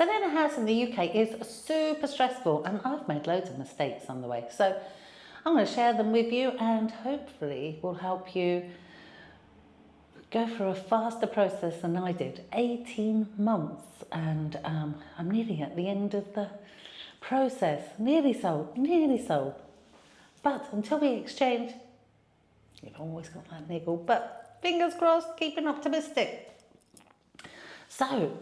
Selling a house in the UK is super stressful, and I've made loads of mistakes on the way. So I'm going to share them with you, and hopefully will help you go through a faster process than I did. 18 months, and I'm nearly at the end of the process. Nearly sold, nearly sold. But until we exchange, you've always got that niggle, but fingers crossed, keeping optimistic. So,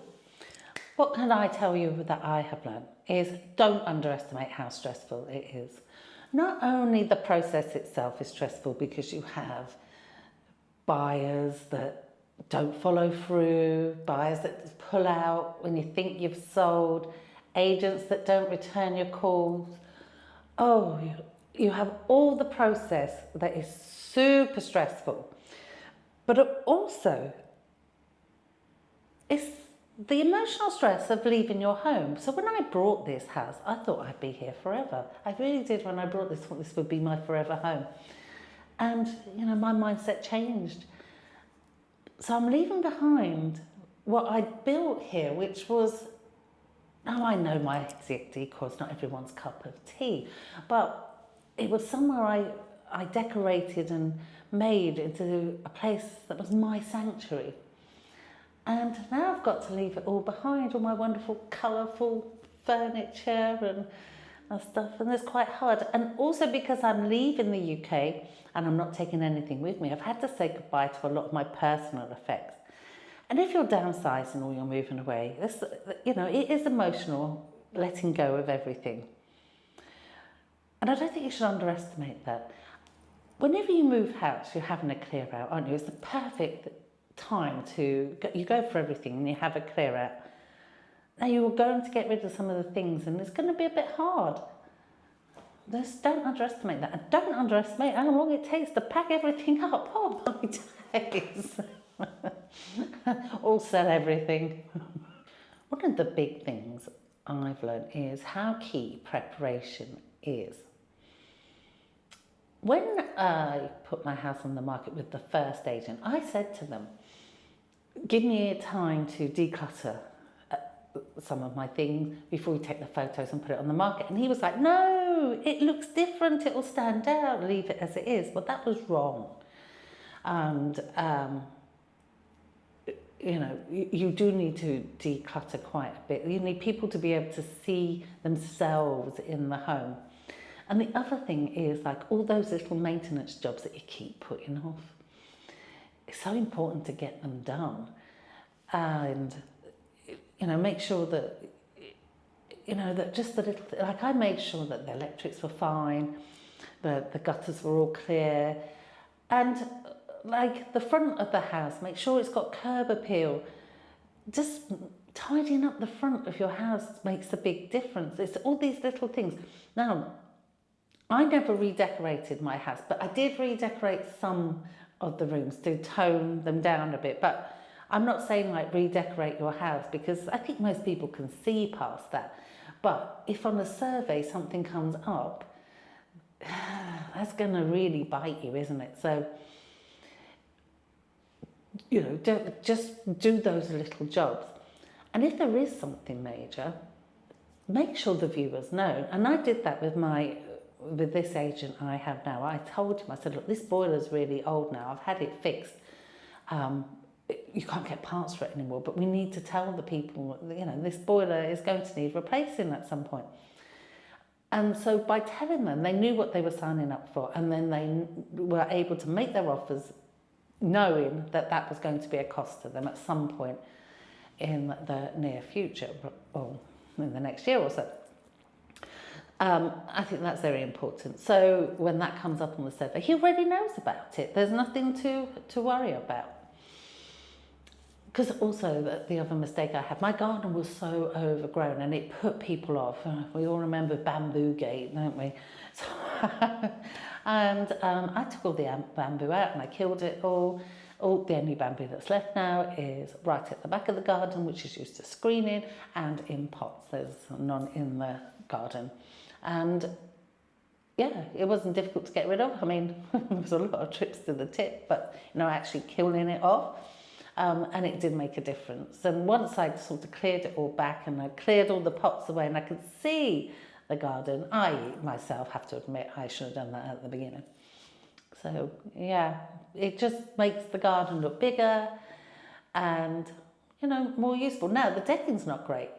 what can I tell you that I have learned is don't underestimate how stressful it is. Not only the process itself is stressful because you have buyers that don't follow through, buyers that pull out when you think you've sold, agents that don't return your calls. Oh, you have all the process that is super stressful, but also it's the emotional stress of leaving your home. So when I bought this house, I thought I'd be here forever. I really did. When I bought this, thought this would be my forever home. And, you know, my mindset changed. So I'm leaving behind what I built here, which was, now I know my decor is not everyone's cup of tea, but it was somewhere I decorated and made into a place that was my sanctuary. And now I've got to leave it all behind, all my wonderful, colourful furniture and stuff, and it's quite hard. And also because I'm leaving the UK and I'm not taking anything with me, I've had to say goodbye to a lot of my personal effects. And if you're downsizing or you're moving away, this, you know, it is emotional, letting go of everything. And I don't think you should underestimate that. Whenever you move house, you're having a clear out, aren't you? It's the perfect time to you go for everything and you have a clear out. Now you're going to get rid of some of the things, and it's going to be a bit hard. Just don't underestimate that, and don't underestimate how long it takes to pack everything up. Oh my days. Or sell everything. One of the big things I've learned is how key preparation is. When I put my house on the market with the first agent, I said to them, give me time to declutter some of my things before we take the photos and put it on the market. And he was like, no, it looks different, it will stand out, leave it as it is. Well, that was wrong. And, you know, you do need to declutter quite a bit. You need people to be able to see themselves in the home. And the other thing is, like, all those little maintenance jobs that you keep putting off. It's so important to get them done. And, you know, make sure that, you know, that just the little, like I made sure that the electrics were fine, the gutters were all clear. And like the front of the house, make sure it's got curb appeal. Just tidying up the front of your house makes a big difference. It's all these little things. Now, I never redecorated my house, but I did redecorate some of the rooms to tone them down a bit. But I'm not saying like redecorate your house, because I think most people can see past that. But if on a survey something comes up, that's going to really bite you, isn't it? So, you know, just do those little jobs. And if there is something major, make sure the viewers know. And I did that with this agent I have now. I told him, I said, look, this boiler's really old now. I've had it fixed. You can't get parts for it anymore, but we need to tell the people, you know, this boiler is going to need replacing at some point. And so by telling them, they knew what they were signing up for, and then they were able to make their offers knowing that that was going to be a cost to them at some point in the near future, or in the next year or so. I think that's very important. So when that comes up on the survey, he already knows about it. There's nothing to worry about. Because also the other mistake I had, my garden was so overgrown and it put people off. We all remember Bamboo Gate, don't we? So and I took all the bamboo out and I killed it all. The only bamboo that's left now is right at the back of the garden, which is used to screening, and in pots. There's none in the garden. And yeah, it wasn't difficult to get rid of. I mean, there was a lot of trips to the tip, but, you know, actually killing it off. And it did make a difference. And once I'd sort of cleared it all back and I cleared all the pots away and I could see the garden, I myself have to admit I should have done that at the beginning. So yeah, it just makes the garden look bigger and, you know, more useful. Now the decking's not great,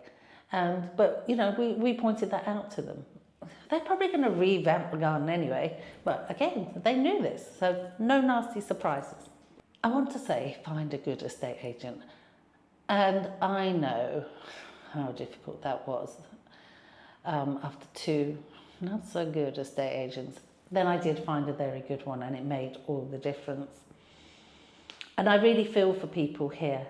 but you know, we pointed that out to them. They're probably going to revamp the garden anyway, but again, they knew this, so no nasty surprises. I want to say, find a good estate agent. And I know how difficult that was after 2 not so good estate agents. Then I did find a very good one and it made all the difference. And I really feel for people here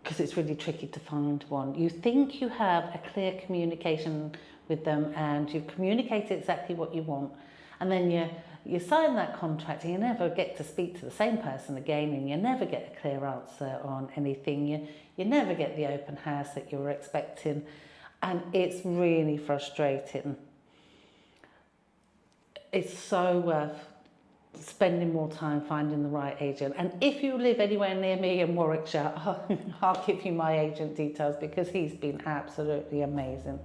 because it's really tricky to find one. You think you have a clear communication with them and you've communicated exactly what you want, and then you sign that contract and you never get to speak to the same person again, and you never get a clear answer on anything. You never get the open house that you were expecting, and it's really frustrating. It's so worth spending more time finding the right agent. And if you live anywhere near me in Warwickshire, I'll give you my agent details because he's been absolutely amazing.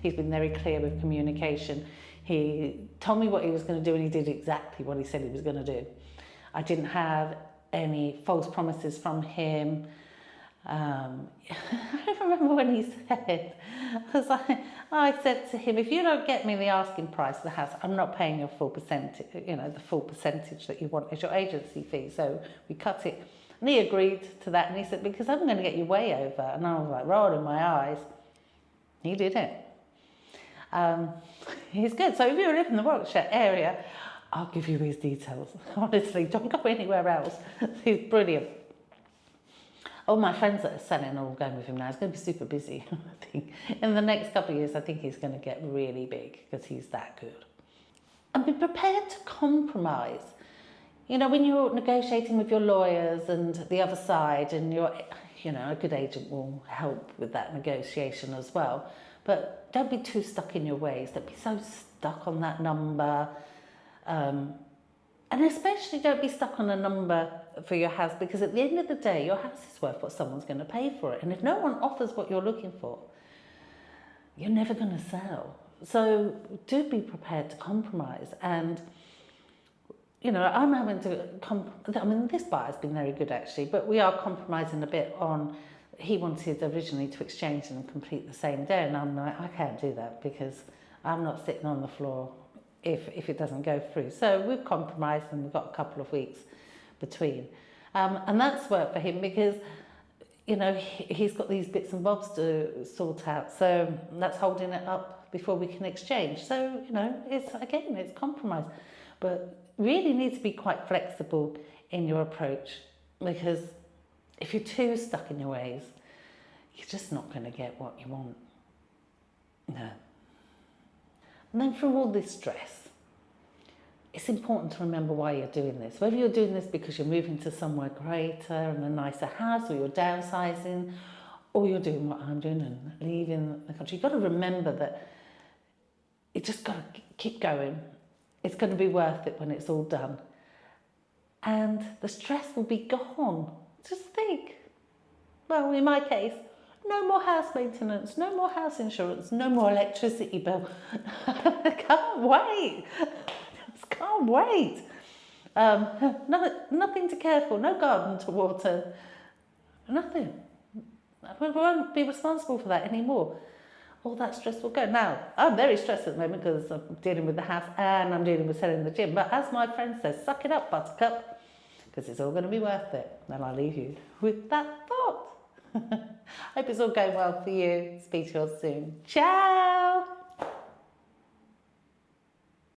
He's been very clear with communication. He told me what he was going to do and he did exactly what he said he was going to do. I didn't have any false promises from him. I remember when he said, I said to him, if you don't get me the asking price of the house, I'm not paying your full percentage, you know, the full percentage that you want as your agency fee. So we cut it. And he agreed to that and he said, because I'm going to get you way over. And I was like, rolling my eyes. He did it. He's good. So if you live in the Warwickshire area, I'll give you his details. Honestly, don't go anywhere else. He's brilliant. All my friends that are selling are all going with him now. He's going to be super busy, I think. In the next couple of years, I think he's going to get really big because he's that good. And be prepared to compromise. You know, when you're negotiating with your lawyers and the other side, and you know, a good agent will help with that negotiation as well. But don't be too stuck in your ways. Don't be so stuck on that number. And especially don't be stuck on a number for your house, because at the end of the day, your house is worth what someone's going to pay for it. And if no one offers what you're looking for, you're never going to sell. So do be prepared to compromise. And, you know, I'm having to, this buyer's been very good actually, but we are compromising a bit on, he wanted originally to exchange and complete the same day. And I'm like, I can't do that because I'm not sitting on the floor if it doesn't go through. So we've compromised and we've got a couple of weeks between. And that's worked for him because, you know, he's got these bits and bobs to sort out. So that's holding it up before we can exchange. So, you know, it's compromise. But really need to be quite flexible in your approach, because if you're too stuck in your ways, you're just not going to get what you want. No. And then through all this stress, it's important to remember why you're doing this. Whether you're doing this because you're moving to somewhere greater and a nicer house, or you're downsizing, or you're doing what I'm doing and leaving the country, you've got to remember that you just got to keep going. It's going to be worth it when it's all done. And the stress will be gone. Just think. Well, in my case, no more house maintenance, no more house insurance, no more electricity bill. I can't wait. Just can't wait. Nothing to care for, no garden to water, nothing. We won't be responsible for that anymore. All that stress will go. Now, I'm very stressed at the moment because I'm dealing with the house and I'm dealing with selling the gym. But as my friend says, suck it up, buttercup, because it's all going to be worth it. And I'll leave you with that thought. Hope it's all going well for you. Speak to you all soon. Ciao!